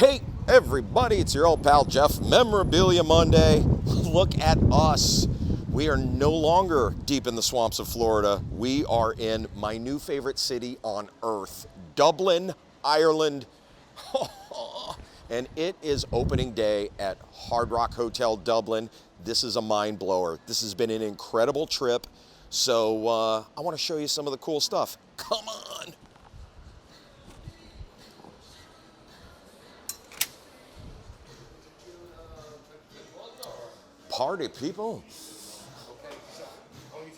Hey, everybody, it's your old pal Jeff. Memorabilia Monday. Look at us. We are no longer deep in the swamps of Florida. We are in my new favorite city on earth, Dublin, Ireland. And it is opening day at Hard Rock Hotel Dublin. This is a mind blower. This has been an incredible trip. So I want to show you some of the cool stuff. Come on. Party people.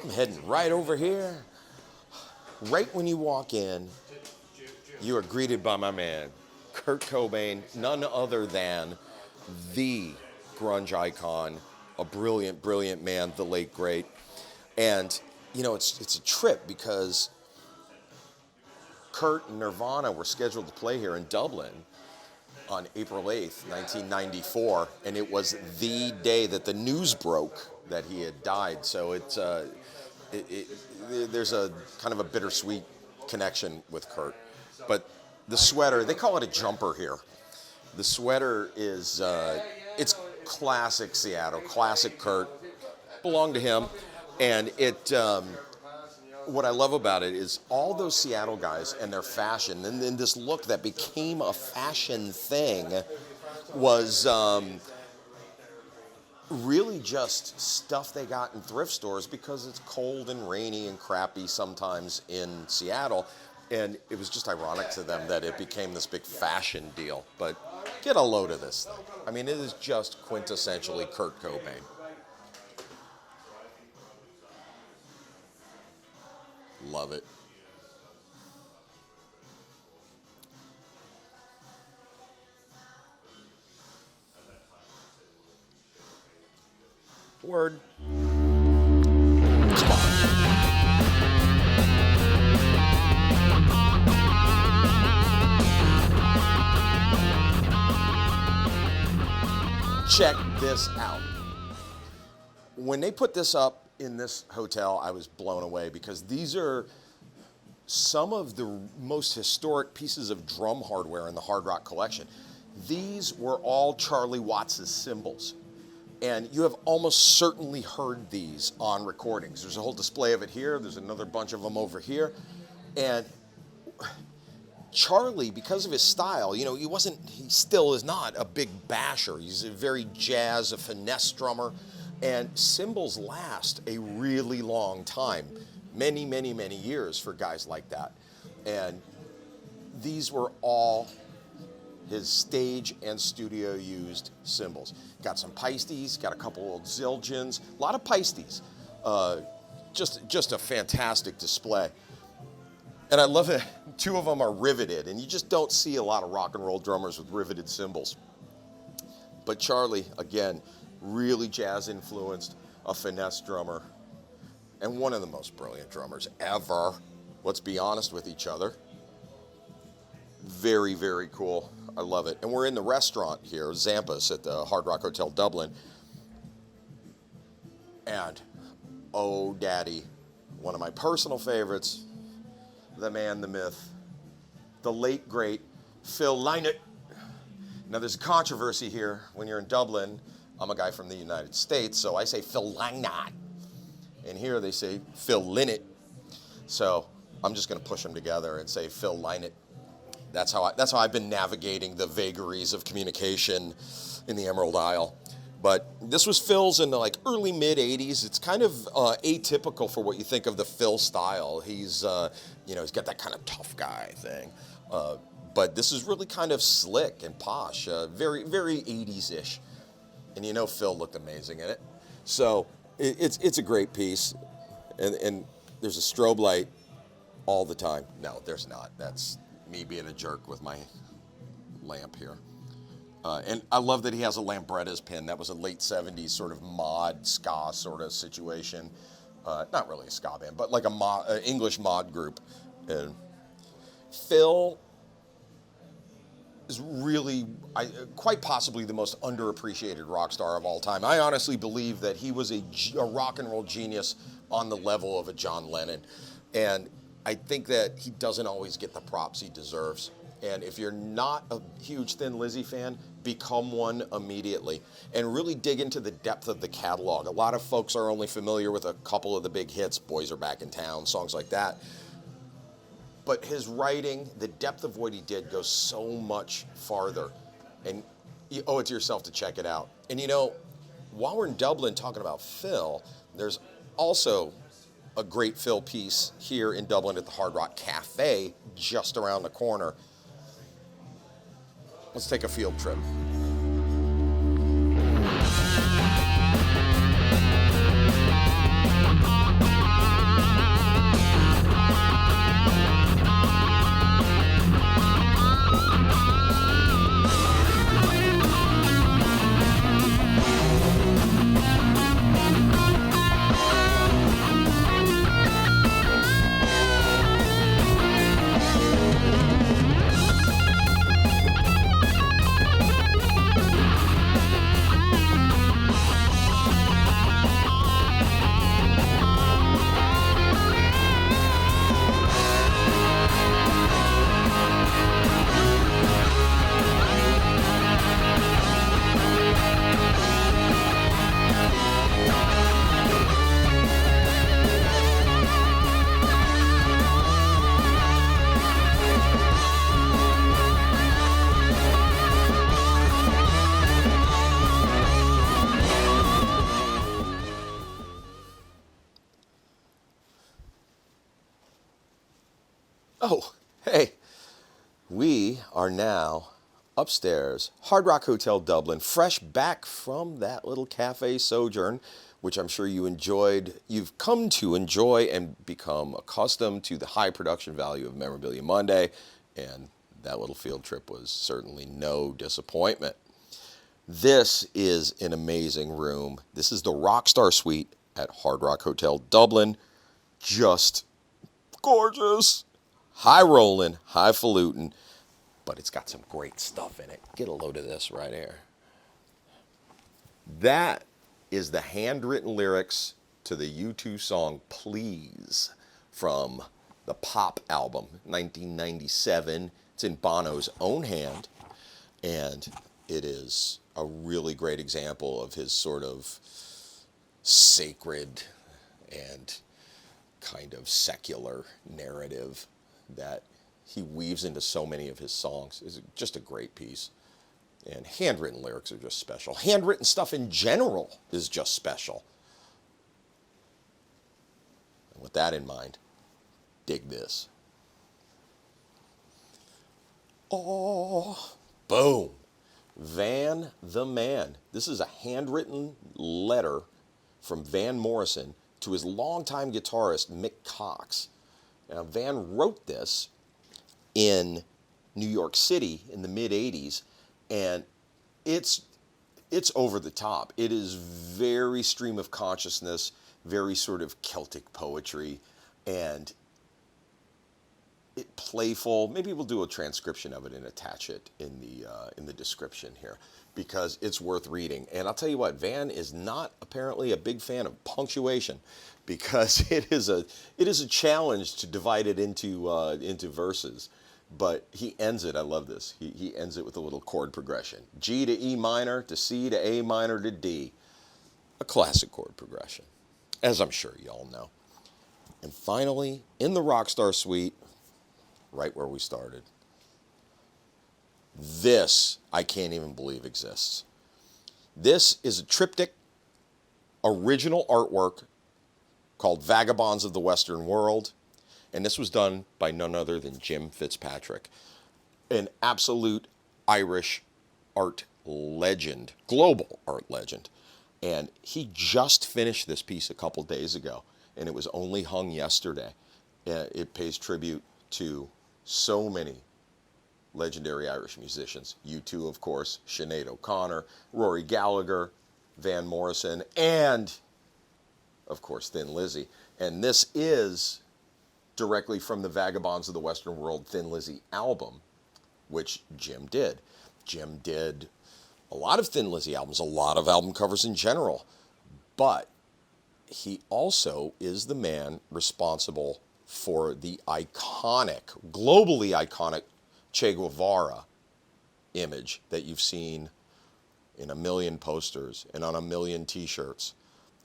I'm heading right over here. Right when you walk in, you are greeted by my man, Kurt Cobain, none other than the grunge icon, a brilliant, brilliant man, the late great. And, you know, it's a trip because Kurt and Nirvana were scheduled to play here in Dublin on April 8th, 1994, and it was the day that the news broke that he had died. So there's a kind of a bittersweet connection with Kurt. But the sweater, they call it a jumper here. The sweater is, it's classic Seattle, classic Kurt, belonged to him. And what I love about it is all those Seattle guys and their fashion, and then this look that became a fashion thing was really just stuff they got in thrift stores because it's cold and rainy and crappy sometimes in Seattle. And it was just ironic to them that it became this big fashion deal. But get a load of this thing. I mean, it is just quintessentially Kurt Cobain. Love it. Word. Come on. Check this out. When they put this up in this hotel, I was blown away because these are some of the most historic pieces of drum hardware in the Hard Rock collection. These were all Charlie Watts' cymbals. And you have almost certainly heard these on recordings. There's a whole display of it here. There's another bunch of them over here. And Charlie, because of his style, you know, he still is not a big basher. He's a very jazz, a finesse drummer. And cymbals last a really long time, many, many, many years for guys like that. And these were all his stage and studio used cymbals. Got some Paistes, got a couple old Zildjians, a lot of Paistes. Just a fantastic display. And I love it, two of them are riveted, and you just don't see a lot of rock and roll drummers with riveted cymbals. But Charlie, again, really jazz influenced, a finesse drummer, and one of the most brilliant drummers ever. Let's be honest with each other. Very, very cool. I love it. And we're in the restaurant here, Zampus, at the Hard Rock Hotel Dublin. And, oh, daddy, one of my personal favorites, the man, the myth, the late, great Phil Lynott. Now, there's a controversy here when you're in Dublin. I'm a guy from the United States, so I say Phil Lynott. And here they say Phil Lynott. So I'm just going to push them together and say Phil Lynott. That's how I've been navigating the vagaries of communication in the Emerald Isle. But this was Phil's in the early mid '80s. It's kind of atypical for what you think of the Phil style. He's he's got that kind of tough guy thing. But this is really kind of slick and posh, very, very 80s-ish. And you know Phil looked amazing in it. So it's a great piece. And there's a strobe light all the time. No, there's not. That's me being a jerk with my lamp here. And I love that he has a Lambrettas pin. That was a late 70s sort of mod, ska sort of situation. Not really a ska band, but like a English mod group. And Phil is really, quite possibly the most underappreciated rock star of all time. I honestly believe that he was a rock and roll genius on the level of a John Lennon. And I think that he doesn't always get the props he deserves. And if you're not a huge Thin Lizzy fan, become one immediately. And really dig into the depth of the catalog. A lot of folks are only familiar with a couple of the big hits, Boys Are Back in Town, songs like that. But his writing, the depth of what he did goes so much farther. And you owe it to yourself to check it out. And you know, while we're in Dublin talking about Phil, there's also a great Phil piece here in Dublin at the Hard Rock Cafe just around the corner. Let's take a field trip. Oh, hey, we are now upstairs, Hard Rock Hotel Dublin, fresh back from that little cafe sojourn, which I'm sure you enjoyed. You've come to enjoy and become accustomed to the high production value of Memorabilia Monday, and that little field trip was certainly no disappointment. This is an amazing room. This is the Rockstar Suite at Hard Rock Hotel Dublin. Just gorgeous. High rolling, highfalutin, but it's got some great stuff in it. Get a load of this right here. That is the handwritten lyrics to the U2 song Please from the Pop album, 1997. It's in Bono's own hand, and it is a really great example of his sort of sacred and kind of secular narrative that he weaves into so many of his songs. Is just a great piece. And handwritten lyrics are just special. Handwritten stuff in general is just special. And with that in mind, dig this. Oh, boom. Van the Man. This is a handwritten letter from Van Morrison to his longtime guitarist, Mick Cox. Now, Van wrote this in New York City in the mid-'80s, and it's over the top. It is very stream of consciousness, very sort of Celtic poetry, and playful. Maybe we'll do a transcription of it and attach it in the description here, because it's worth reading. And I'll tell you what, Van is not apparently a big fan of punctuation, because it is a challenge to divide it into verses. But he ends it. I love this. He ends it with a little chord progression: G to E minor to C to A minor to D. A classic chord progression, as I'm sure you all know. And finally, in the Rockstar Suite, right where we started, this I can't even believe exists. This is a triptych, original artwork called Vagabonds of the Western World, and this was done by none other than Jim Fitzpatrick, an absolute Irish art legend, global art legend. And he just finished this piece a couple days ago, and it was only hung yesterday. It pays tribute to so many legendary Irish musicians. U2, of course, Sinead O'Connor, Rory Gallagher, Van Morrison, and, of course, Thin Lizzy. And this is directly from the Vagabonds of the Western World Thin Lizzy album, which Jim did. Jim did a lot of Thin Lizzy albums, a lot of album covers in general, but he also is the man responsible for the iconic, globally iconic Che Guevara image that you've seen in a million posters and on a million t-shirts,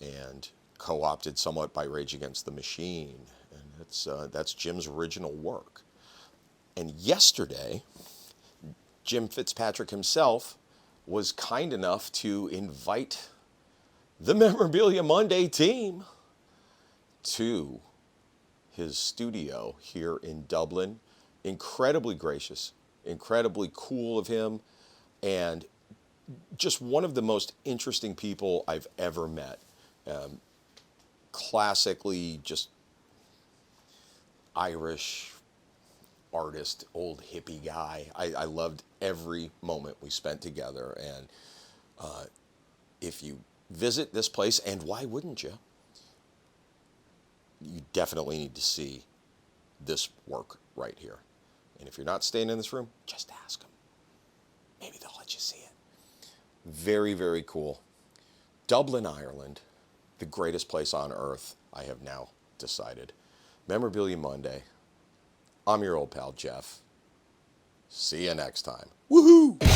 and co-opted somewhat by Rage Against the Machine. And that's Jim's original work. And yesterday, Jim Fitzpatrick himself was kind enough to invite the Memorabilia Monday team to his studio here in Dublin. Incredibly gracious, incredibly cool of him, and just one of the most interesting people I've ever met. Classically just Irish artist, old hippie guy. I loved every moment we spent together. And if you visit this place, and why wouldn't you? You definitely need to see this work right here. And if you're not staying in this room, just ask them. Maybe they'll let you see it. Very, very cool. Dublin, Ireland, the greatest place on earth, I have now decided. Memorabilia Monday. I'm your old pal, Jeff. See you next time. Woohoo!